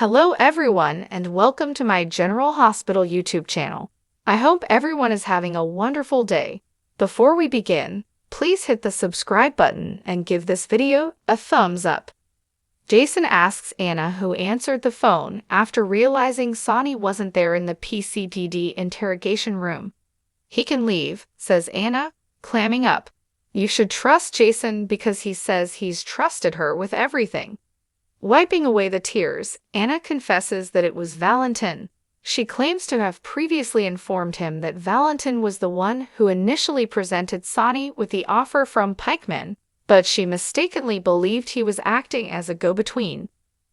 Hello everyone and welcome to my General Hospital YouTube channel. I hope everyone is having a wonderful day. Before we begin, please hit the subscribe button and give this video a thumbs up. Jason asks Anna, who answered the phone after realizing Sonny wasn't there in the PCPD interrogation room. "He can leave," says Anna, clamming up. You should trust Jason because he says he's trusted her with everything. Wiping away the tears, Anna confesses that it was Valentin. She claims to have previously informed him that Valentin was the one who initially presented Sonny with the offer from Pikeman, but she mistakenly believed he was acting as a go-between.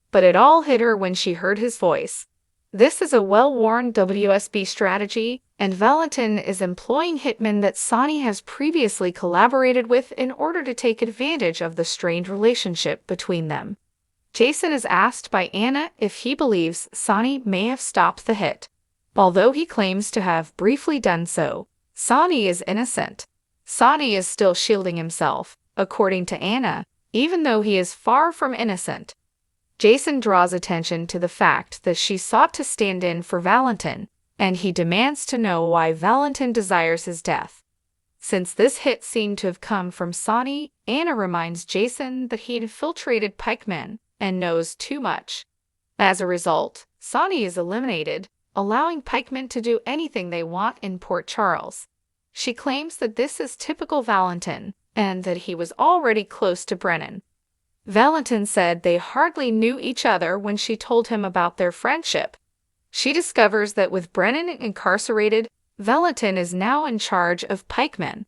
But it all hit her when she heard his voice. This is a well-worn WSB strategy, and Valentin is employing hitmen that Sonny has previously collaborated with in order to take advantage of the strained relationship between them. Jason is asked by Anna if he believes Sonny may have stopped the hit. Although he claims to have briefly done so, Sonny is innocent. Sonny is still shielding himself, according to Anna, even though he is far from innocent. Jason draws attention to the fact that she sought to stand in for Valentin, and he demands to know why Valentin desires his death. Since this hit seemed to have come from Sonny, Anna reminds Jason that he infiltrated Pikeman and knows too much. As a result, Sonny is eliminated, allowing Pikeman to do anything they want in Port Charles. She claims that this is typical Valentin, and that he was already close to Brennan. Valentin said they hardly knew each other when she told him about their friendship. She discovers that with Brennan incarcerated, Valentin is now in charge of Pikeman.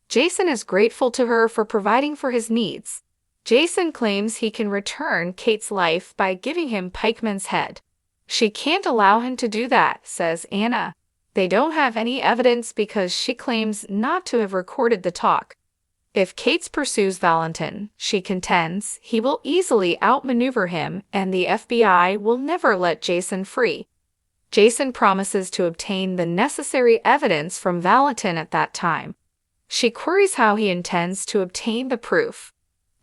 Jason is grateful to her for providing for his needs. Jason claims he can return Kate's life by giving him Pikeman's head. She can't allow him to do that, says Anna. They don't have any evidence because she claims not to have recorded the talk. If Kate pursues Valentin, she contends, he will easily outmaneuver him and the FBI will never let Jason free. Jason promises to obtain the necessary evidence from Valentin at that time. She queries how he intends to obtain the proof.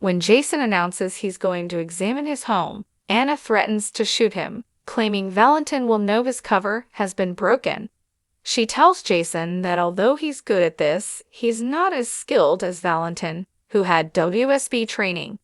When Jason announces he's going to examine his home, Anna threatens to shoot him, claiming Valentin will know his cover has been broken. She tells Jason that although he's good at this, he's not as skilled as Valentin, who had WSB training.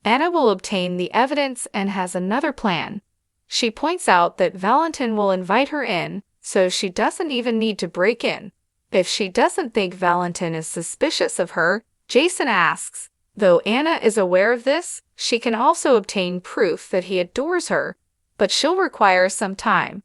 Anna will obtain the evidence and has another plan. She points out that Valentin will invite her in, so she doesn't even need to break in. If she doesn't think Valentin is suspicious of her, Jason asks. Though Anna is aware of this, she can also obtain proof that he adores her, but she'll require some time.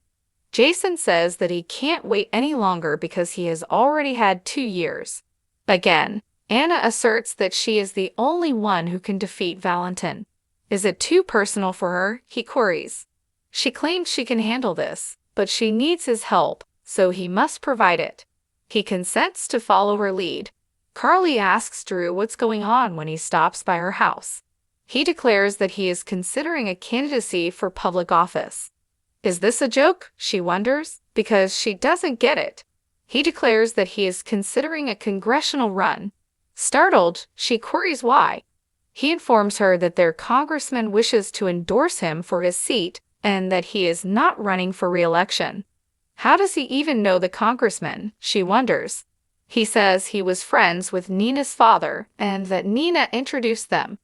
Jason says that he can't wait any longer because he has already had 2 years. Again, Anna asserts that she is the only one who can defeat Valentin. Is it too personal for her? He queries. She claims she can handle this, but she needs his help, so he must provide it. He consents to follow her lead. Carly asks Drew what's going on when he stops by her house. He declares that he is considering a candidacy for public office. Is this a joke? She wonders, because she doesn't get it. He declares that he is considering a congressional run. Startled, she queries why. He informs her that their congressman wishes to endorse him for his seat and that he is not running for re-election. How does he even know the congressman? She wonders. He says he was friends with Nina's father and that Nina introduced them.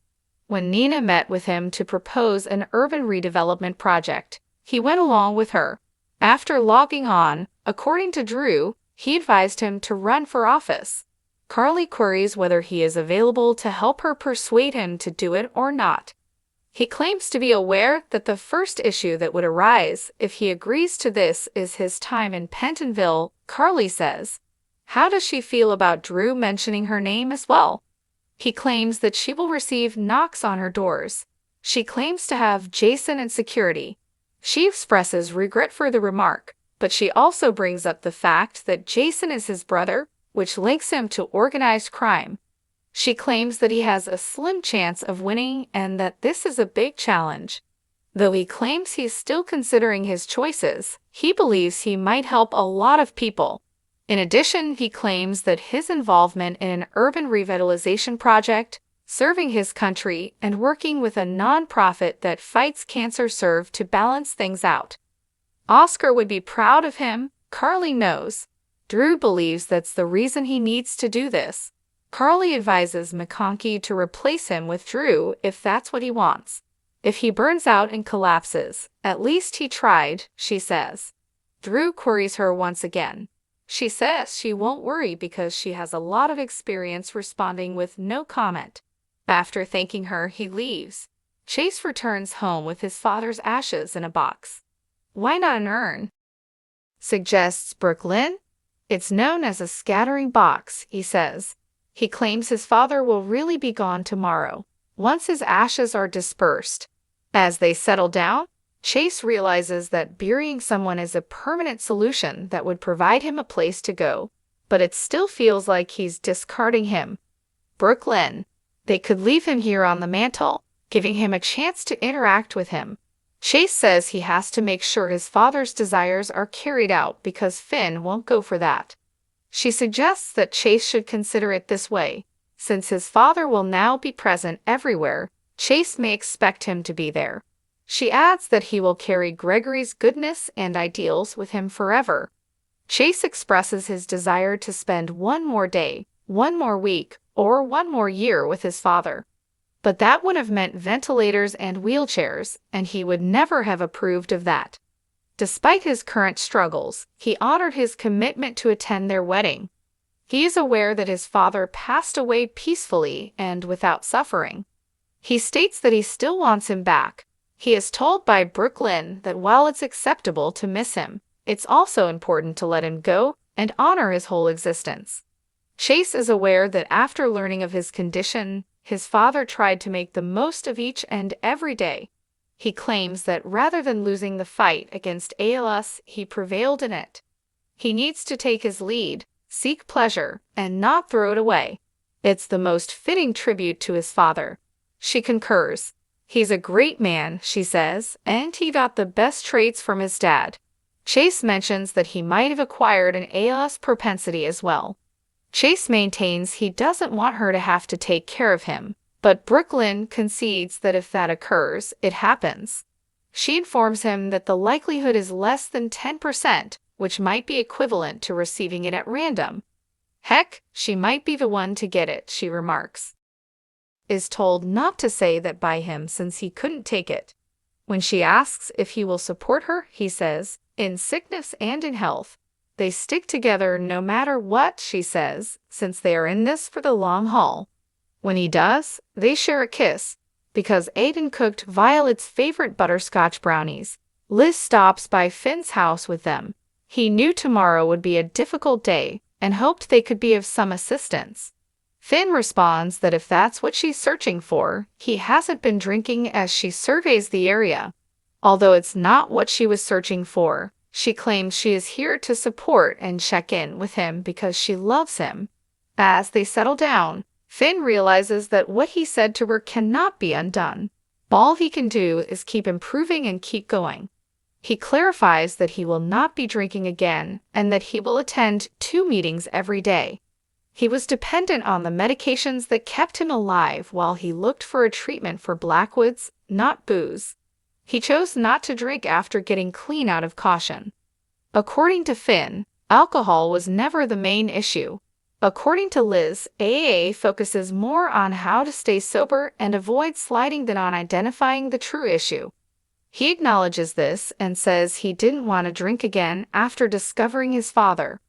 When Nina met with him to propose an urban redevelopment project, he went along with her. After logging on, according to Drew, he advised him to run for office. Carly queries whether he is available to help her persuade him to do it or not. He claims to be aware that the first issue that would arise if he agrees to this is his time in Pentonville. Carly says. How does she feel about Drew mentioning her name as well? He claims that she will receive knocks on her doors. She claims to have Jason in security. She expresses regret for the remark, but she also brings up the fact that Jason is his brother, which links him to organized crime. She claims that he has a slim chance of winning and that this is a big challenge. Though he claims he's still considering his choices, he believes he might help a lot of people. In addition, he claims that his involvement in an urban revitalization project serving his country, and working with a nonprofit that fights cancer serve to balance things out. Oscar would be proud of him, Carly knows. Drew believes that's the reason he needs to do this. Carly advises McConkey to replace him with Drew if that's what he wants. If he burns out and collapses, at least he tried, she says. Drew queries her once again. She says she won't worry because she has a lot of experience responding with no comment. After thanking her, he leaves. Chase returns home with his father's ashes in a box. Why not an urn? Suggests Brooklyn. It's known as a scattering box, he says. He claims his father will really be gone tomorrow, once his ashes are dispersed. As they settle down, Chase realizes that burying someone is a permanent solution that would provide him a place to go, but it still feels like he's discarding him. Brooklyn. They could leave him here on the mantle, giving him a chance to interact with him. Chase says he has to make sure his father's desires are carried out because Finn won't go for that. She suggests that Chase should consider it this way. Since his father will now be present everywhere, Chase may expect him to be there. She adds that he will carry Gregory's goodness and ideals with him forever. Chase expresses his desire to spend one more day, one more week, or one more year with his father. But that would have meant ventilators and wheelchairs, and he would never have approved of that. Despite his current struggles, he honored his commitment to attend their wedding. He is aware that his father passed away peacefully and without suffering. He states that he still wants him back. He is told by Brooklyn that while it's acceptable to miss him, it's also important to let him go and honor his whole existence. Chase is aware that after learning of his condition, his father tried to make the most of each and every day. He claims that rather than losing the fight against ALS, he prevailed in it. He needs to take his lead, seek pleasure, and not throw it away. It's the most fitting tribute to his father. She concurs. He's a great man, she says, and he got the best traits from his dad. Chase mentions that he might have acquired an ALS propensity as well. Chase maintains he doesn't want her to have to take care of him, but Brooklyn concedes that if that occurs, it happens. She informs him that the likelihood is less than 10%, which might be equivalent to receiving it at random. Heck, she might be the one to get it, she remarks. Is told not to say that by him since he couldn't take it. When she asks if he will support her, he says, in sickness and in health. They stick together no matter what, she says, since they are in this for the long haul. When he does, they share a kiss. Because Aiden cooked Violet's favorite butterscotch brownies, Liz stops by Finn's house with them. He knew tomorrow would be a difficult day and hoped they could be of some assistance. Finn responds that if that's what she's searching for, he hasn't been drinking as she surveys the area. Although it's not what she was searching for, she claims she is here to support and check in with him because she loves him. As they settle down, Finn realizes that what he said to her cannot be undone. All he can do is keep improving and keep going. He clarifies that he will not be drinking again and that he will attend 2 meetings every day. He was dependent on the medications that kept him alive while he looked for a treatment for Blackwoods, not booze. He chose not to drink after getting clean out of caution. According to Finn, alcohol was never the main issue. According to Liz, AA focuses more on how to stay sober and avoid sliding than on identifying the true issue. He acknowledges this and says he didn't want to drink again after discovering his father.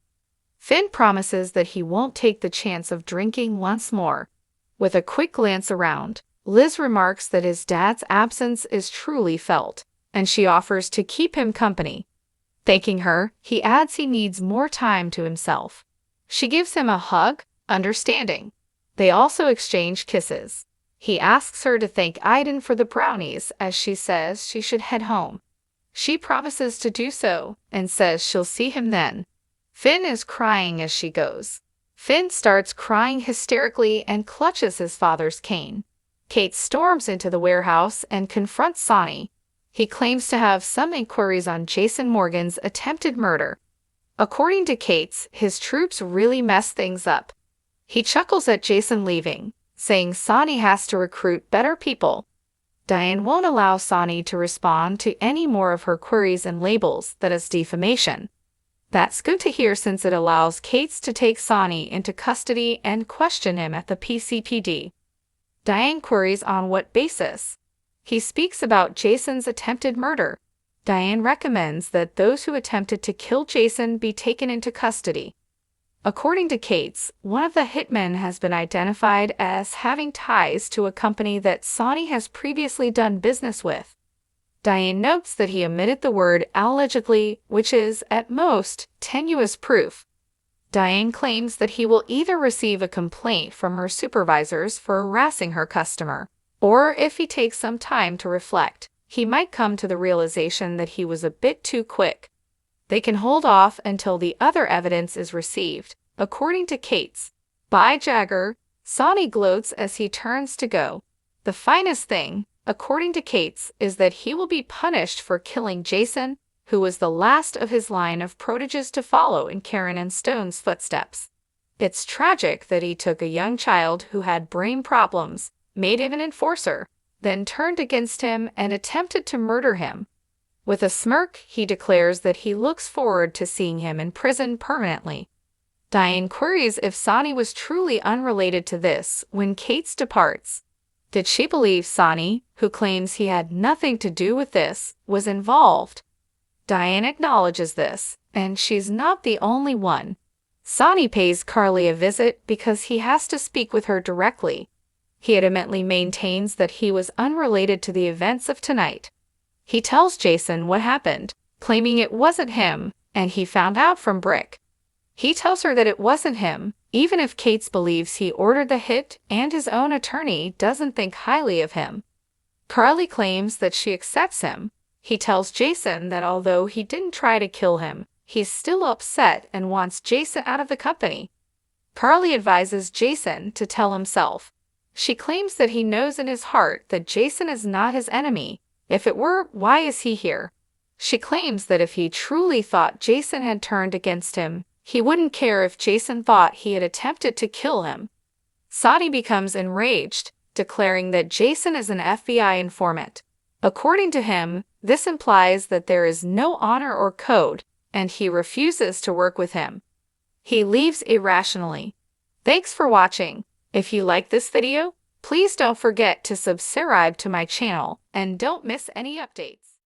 Finn promises that he won't take the chance of drinking once more. With a quick glance around, Liz remarks that his dad's absence is truly felt, and she offers to keep him company. Thanking her, he adds he needs more time to himself. She gives him a hug, understanding. They also exchange kisses. He asks her to thank Aiden for the brownies as she says she should head home. She promises to do so and says she'll see him then. Finn is crying as she goes. Finn starts crying hysterically and clutches his father's cane. Kate storms into the warehouse and confronts Sonny. He claims to have some inquiries on Jason Morgan's attempted murder. According to Kate, his troops really messed things up. He chuckles at Jason leaving, saying Sonny has to recruit better people. Diane won't allow Sonny to respond to any more of her queries and labels that as defamation. That's good to hear since it allows Kate's to take Sonny into custody and question him at the PCPD. Diane queries on what basis. He speaks about Jason's attempted murder. Diane recommends that those who attempted to kill Jason be taken into custody. According to Kate's, one of the hitmen has been identified as having ties to a company that Sonny has previously done business with. Diane notes that he omitted the word allegedly, which is, at most, tenuous proof. Diane claims that he will either receive a complaint from her supervisors for harassing her customer, or if he takes some time to reflect, he might come to the realization that he was a bit too quick. They can hold off until the other evidence is received. According to Kate's, by Jagger, Sonny gloats as he turns to go. The finest thing, according to Kate's, is that he will be punished for killing Jason, who was the last of his line of proteges to follow in Karen and Stone's footsteps. It's tragic that he took a young child who had brain problems, made him an enforcer, then turned against him and attempted to murder him. With a smirk, he declares that he looks forward to seeing him in prison permanently. Diane queries if Sonny was truly unrelated to this when Kate's departs. Did she believe Sonny, who claims he had nothing to do with this, was involved? Diane acknowledges this, and she's not the only one. Sonny pays Carly a visit because he has to speak with her directly. He adamantly maintains that he was unrelated to the events of tonight. He tells Jason what happened, claiming it wasn't him, and he found out from Brick. He tells her that it wasn't him, even if Kate's believes he ordered the hit and his own attorney doesn't think highly of him. Carly claims that she accepts him. He tells Jason that although he didn't try to kill him, he's still upset and wants Jason out of the company. Carly advises Jason to tell himself. She claims that he knows in his heart that Jason is not his enemy. If it were, why is he here? She claims that if he truly thought Jason had turned against him, he wouldn't care if Jason thought he had attempted to kill him. Sonny becomes enraged, declaring that Jason is an FBI informant. According to him, this implies that there is no honor or code, and he refuses to work with him. He leaves irrationally. Thanks for watching. If you like this video, please don't forget to subscribe to my channel and don't miss any updates.